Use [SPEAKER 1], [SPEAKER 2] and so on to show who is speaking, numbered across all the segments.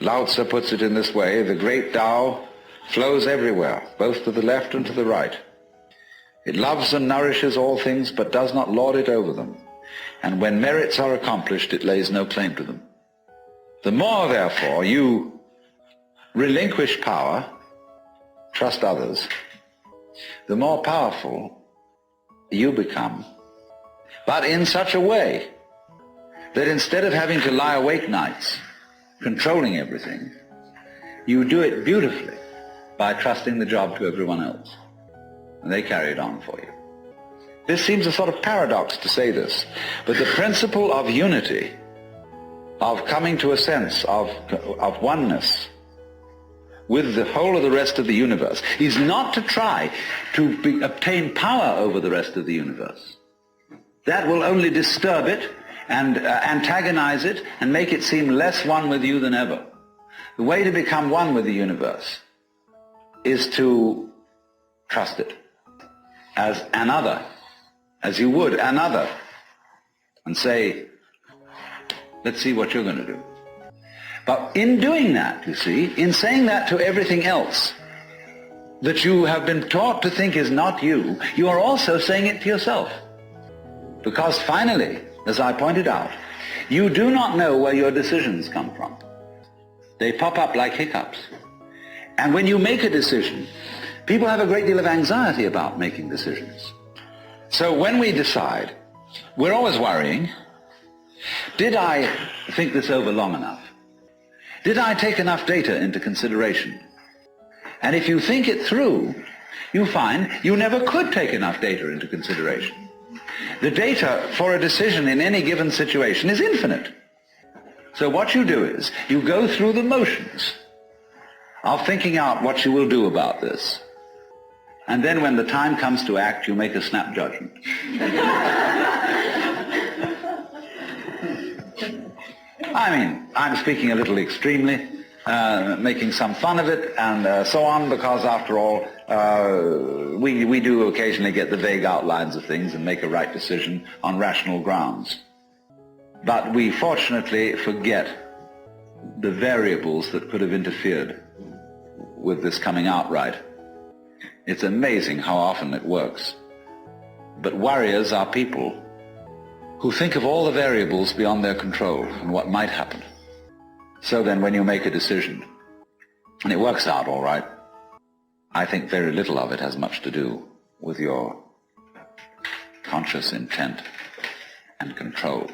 [SPEAKER 1] Lao Tzu puts it in this way: the great Tao flows everywhere, both to the left and to the right. It loves and nourishes all things, but does not lord it over them. And when merits are accomplished, it lays no claim to them. The more, therefore, you relinquish power, trust others, the more powerful you become, but in such a way that instead of having to lie awake nights controlling everything, you do it beautifully by trusting the job to everyone else, and they carry it on for you. This seems a sort of paradox to say this, but the principle of unity, of coming to a sense of oneness with the whole of the rest of the universe, is not to try to obtain power over the rest of the universe. That will only disturb it and antagonize it and make it seem less one with you than ever. The way to become one with the universe is to trust it as another, as you would another, and say, let's see what you're going to do. But in doing that, you see, in saying that to everything else that you have been taught to think is not you, you are also saying it to yourself. Because finally, as I pointed out, you do not know where your decisions come from. They pop up like hiccups. And when you make a decision, people have a great deal of anxiety about making decisions. So when we decide, we're always worrying, did I think this over long enough? Did I take enough data into consideration? And if you think it through, you find you never could take enough data into consideration. The data for a decision in any given situation is infinite. So what you do is, you go through the motions of thinking out what you will do about this. And then when the time comes to act, you make a snap judgment. I mean, I'm speaking a little extremely, making some fun of it and so on, because after all, we do occasionally get the vague outlines of things and make a right decision on rational grounds. But we fortunately forget the variables that could have interfered with this coming out right. It's amazing how often it works. But warriors are people who think of all the variables beyond their control and what might happen. So then when you make a decision, and it works out all right, I think very little of it has much to do with your conscious intent and control.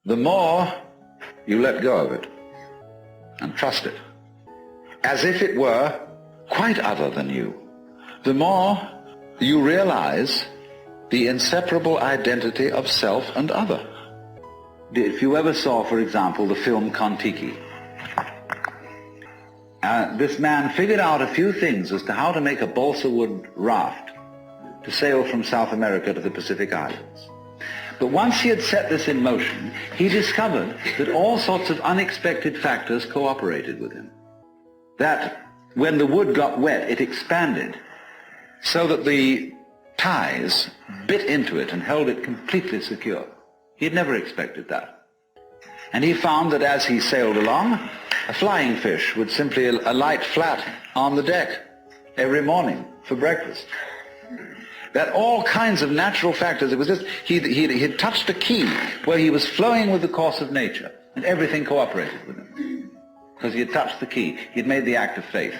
[SPEAKER 1] The more you let go of it and trust it, as if it were quite other than you, the more you realize the inseparable identity of self and other. If you ever saw, for example, the film Kon-Tiki, this man figured out a few things as to how to make a balsa wood raft to sail from South America to the Pacific Islands. But once he had set this in motion, he discovered that all sorts of unexpected factors cooperated with him. That when the wood got wet, it expanded so that the ties bit into it and held it completely secure. He had never expected that. And he found that as he sailed along, a flying fish would simply alight flat on the deck every morning for breakfast. That all kinds of natural factors, it was just, he had touched a key where he was flowing with the course of nature, and everything cooperated with him. Because he had touched the key, he had made the act of faith.